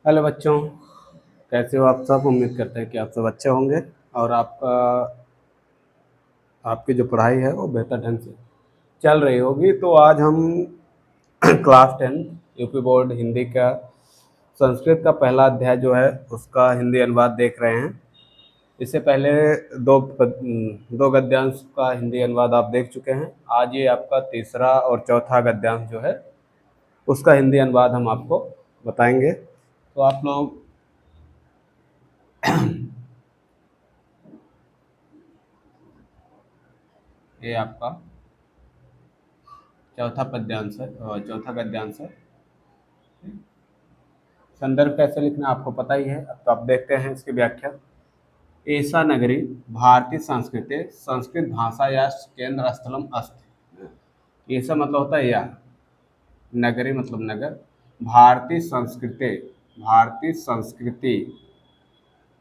Hello बच्चों, कैसे हो आप सब। उम्मीद करते हैं कि आप सब अच्छे होंगे और आपकी जो पढ़ाई है वो बेहतर ढंग से चल रही होगी। तो आज हम क्लास 10 यूपी बोर्ड हिंदी का संस्कृत का पहला अध्याय जो है उसका हिंदी अनुवाद देख रहे हैं। इससे पहले दो गद्यांश का हिंदी अनुवाद आप देख चुके हैं। आज ये आपका तीसरा और चौथा गद्यांश जो है उसका हिंदी अनुवाद हम आपको बताएंगे। तो आप लोग ये आपका चौथा पद्यांश है, चौथा गद्यांश है। संदर्भ कैसे लिखना आपको पता ही है। अब तो आप देखते हैं इसकी व्याख्या। एषा नगरी भारतीय संस्कृति संस्कृत भाषा या केंद्र स्थलम अस्ति। ऐसा मतलब होता है यह, नगरी मतलब नगर, भारतीय संस्कृति,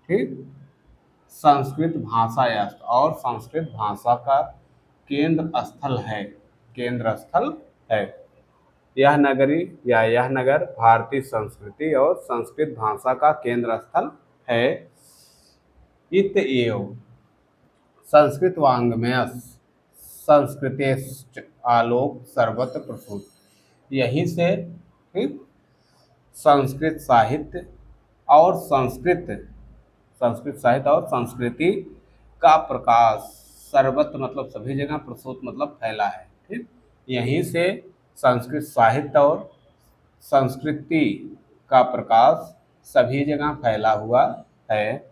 ठीक, संस्कृत भाषा या और संस्कृत भाषा का केंद्र स्थल है, केंद्र स्थल है। यह नगरी या यह नगर भारतीय संस्कृति और संस्कृत भाषा का केंद्र स्थल है। इत एव संस्कृत वाङ्मय संस्कृतेश्च आलोक सर्वत्र प्रसूत। यहीं से, ठीक, संस्कृत साहित्य और संस्कृत साहित्य और संस्कृति का प्रकाश सर्वत्र मतलब सभी जगह, प्रसूत मतलब फैला है। ठीक, यहीं से संस्कृत साहित्य और संस्कृति का प्रकाश सभी जगह फैला हुआ है।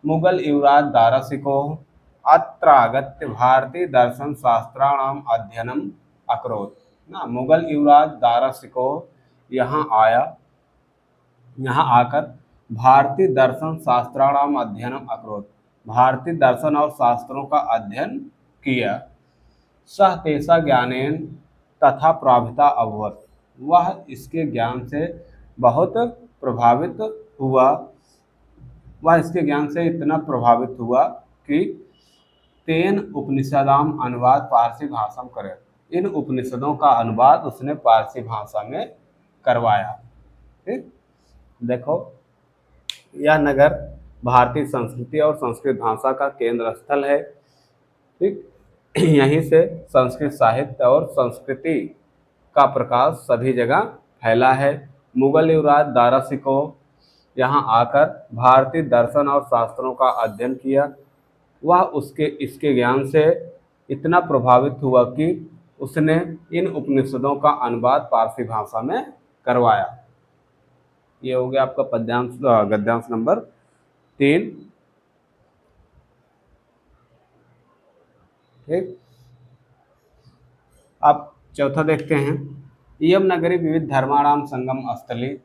मुगल युवराज दारासिको अत्र आगत्य भारतीय दर्शन शास्त्राणाम अध्ययनम अकरोत्। ना, मुगल युवराज दारासिको यहाँ आया, यहाँ आकर भारतीय दर्शन शास्त्राणाम अध्ययनम अकरोत्, भारतीय दर्शन और शास्त्रों का अध्ययन किया। सह तेषा ज्ञानेन तथा प्रभाविता अभवत्, वह इसके ज्ञान से बहुत प्रभावित हुआ। वह इसके ज्ञान से इतना प्रभावित हुआ कि तेन उपनिषदाम अनुवाद पारसी भाषा में करे, इन उपनिषदों का अनुवाद उसने पारसी भाषा में करवाया। ठीक, देखो, यह नगर भारतीय संस्कृति और संस्कृत भाषा का केंद्र स्थल है। ठीक, यहीं से संस्कृत साहित्य और संस्कृति का प्रकाश सभी जगह फैला है। मुगल युवराज दारासिको यहाँ आकर भारतीय दर्शन और शास्त्रों का अध्ययन किया। वह इसके ज्ञान से इतना प्रभावित हुआ कि उसने इन उपनिषदों का अनुवाद पारसी भाषा में करवाया। ये हो गया आपका गद्यांश नंबर 3। ठीक, अब चौथा देखते हैं। इयम नगरी विविध धर्माणाम संगम स्थली।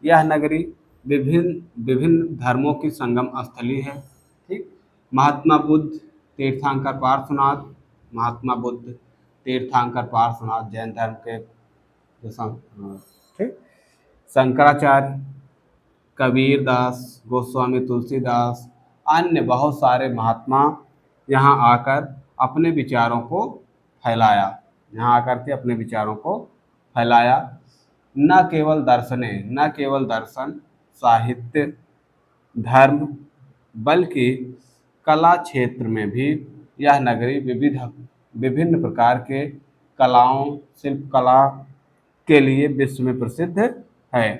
यह नगरी विभिन्न विभिन्न धर्मों की संगम स्थली है। ठीक, महात्मा बुद्ध तीर्थंकर पार्श्वनाथ, महात्मा बुद्ध तीर्थंकर पार्श्वनाथ जैन धर्म के ठीक, शंकराचार्य, कबीर दास, गोस्वामी तुलसीदास, अन्य बहुत सारे महात्मा यहाँ आकर अपने विचारों को फैलाया, यहाँ आकर के अपने विचारों को फैलाया। न केवल दर्शन साहित्य धर्म बल्कि कला क्षेत्र में भी यह नगरी विभिन्न प्रकार के कलाओं, शिल्प कला के लिए विश्व में प्रसिद्ध है।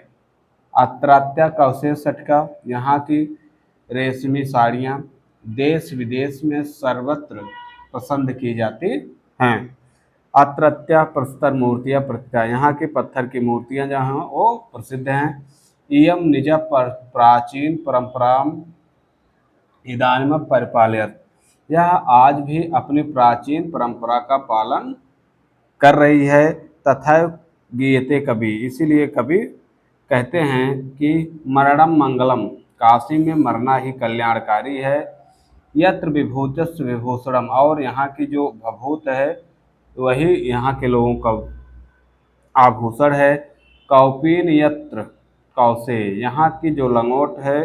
अत्रात्या कौशेषठ का यहाँ की रेशमी साड़ियाँ देश विदेश में सर्वत्र पसंद की जाती हैं। अत्रत्या प्रस्तर मूर्तियाँ प्रतिष्ठा, यहाँ की पत्थर की मूर्तियाँ जहाँ वो प्रसिद्ध हैं। इयम निज प्राचीन परंपराम इदानीम परिपालयत, यह आज भी अपनी प्राचीन परंपरा का पालन कर रही है। तथा गीयते कवि, इसीलिए कवि कहते हैं कि मरणम मंगलम, काशी में मरना ही कल्याणकारी है। यत्र विभूतस्य विभूषणम, और यहाँ की जो भभूत है वही यहाँ के लोगों का आभूषण है। कौपीन यत्र कौसे, यहाँ की जो लंगोट है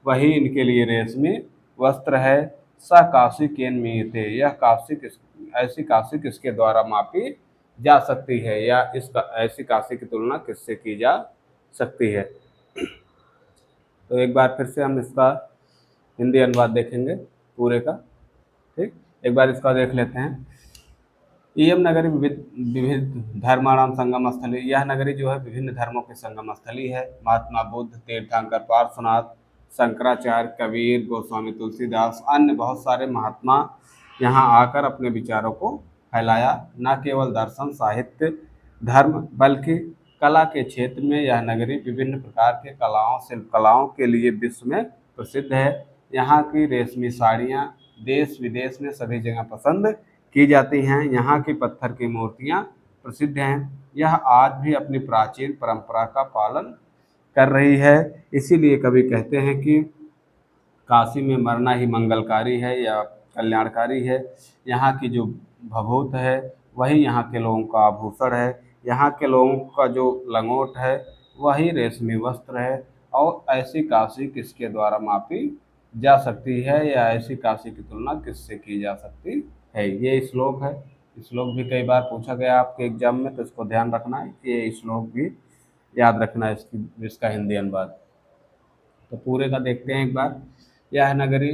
वही इनके लिए रेशमी वस्त्र है। स काशी केन मीते, यह ऐसी काशी किसके द्वारा मापी जा सकती है, या ऐसी काशी की तुलना किससे की जा सकती है। तो एक बार फिर से हम इसका हिंदी अनुवाद देखेंगे पूरे का। ठीक, एक बार इसका देख लेते हैं। इयम नगरी विविध विविध धर्माणाम संगम स्थली, यह नगरी जो है विभिन्न धर्मों की संगम स्थली है। महात्मा बुद्ध, तीर्थंकर पार्श्वनाथ, शंकराचार्य, कबीर, गोस्वामी तुलसीदास, अन्य बहुत सारे महात्मा यहाँ आकर अपने विचारों को फैलाया। न केवल दर्शन, साहित्य, धर्म बल्कि कला के क्षेत्र में यह नगरी विभिन्न प्रकार के कलाओं, शिल्प कलाओं के लिए विश्व में प्रसिद्ध है। यहाँ की रेशमी साड़ियाँ देश विदेश में सभी जगह पसंद की जाती हैं। यहाँ की पत्थर की मूर्तियाँ प्रसिद्ध हैं। यह आज भी अपनी प्राचीन परंपरा का पालन कर रही है। इसीलिए कभी कहते हैं कि काशी में मरना ही मंगलकारी है या कल्याणकारी है। यहाँ की जो भभूत है वही यहाँ के लोगों का आभूषण है। यहाँ के लोगों का जो लंगोट है वही रेशमी वस्त्र है। और ऐसी काशी किसके द्वारा मापी जा सकती है या ऐसी काशी की तुलना किससे की जा सकती है? ये श्लोक है। श्लोक भी कई बार पूछा गया आपके एग्जाम में, तो इसको ध्यान रखना है। ये श्लोक भी याद रखना है, इसका हिंदी अनुवाद। तो पूरे का देखते हैं एक बार। यह नगरी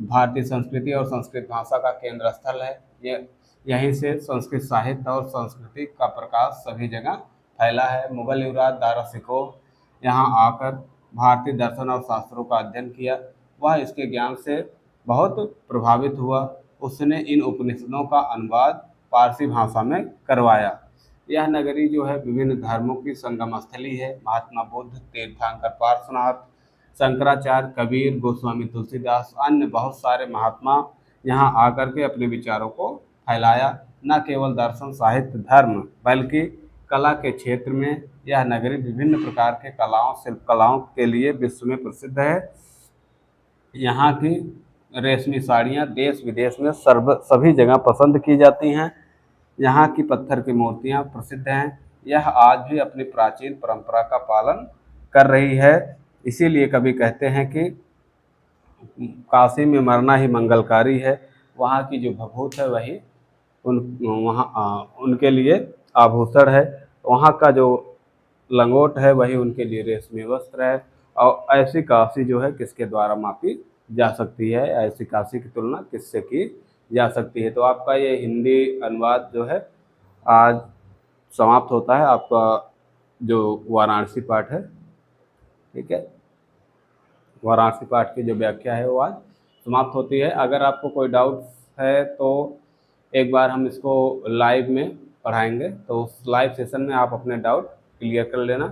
भारतीय संस्कृति और संस्कृत भाषा का केंद्र स्थल है। ये यहीं से संस्कृत साहित्य और संस्कृति का प्रकाश सभी जगह फैला है। मुगल युवराज दारा शिकोह यहाँ आकर भारतीय दर्शन और शास्त्रों का अध्ययन किया। वह इसके ज्ञान से बहुत प्रभावित हुआ। उसने इन उपनिषदों का अनुवाद पारसी भाषा में करवाया। यह नगरी जो है विभिन्न धर्मों की संगम स्थली है। महात्मा बुद्ध, तीर्थंकर पार्श्वनाथ, शंकराचार्य, कबीर, गोस्वामी तुलसीदास, अन्य बहुत सारे महात्मा यहाँ आकर के अपने विचारों को फैलाया। न केवल दर्शन, साहित्य, धर्म बल्कि कला के क्षेत्र में यह नगरी विभिन्न प्रकार के कलाओं, शिल्प कलाओं के लिए विश्व में प्रसिद्ध है। यहाँ की रेशमी साड़ियाँ देश विदेश में सभी जगह पसंद की जाती हैं। यहाँ की पत्थर की मूर्तियाँ प्रसिद्ध हैं। यह आज भी अपनी प्राचीन परंपरा का पालन कर रही है। इसीलिए कभी कहते हैं कि काशी में मरना ही मंगलकारी है। वहाँ की जो भभूत है वही उनके लिए आभूषण है। वहाँ का जो लंगोट है वही उनके लिए रेशमी वस्त्र है। और ऐसी काशी जो है किसके द्वारा मापी जा सकती है? ऐसी काशी की तुलना किससे की जा सकती है? तो आपका ये हिंदी अनुवाद जो है आज समाप्त होता है। आपका जो वाराणसी पाठ है, ठीक है, वाराणसी पाठ की जो व्याख्या है वो आज समाप्त होती है। अगर आपको कोई डाउट है तो एक बार हम इसको लाइव में पढ़ाएंगे, तो उस लाइव सेशन में आप अपने डाउट क्लियर कर लेना।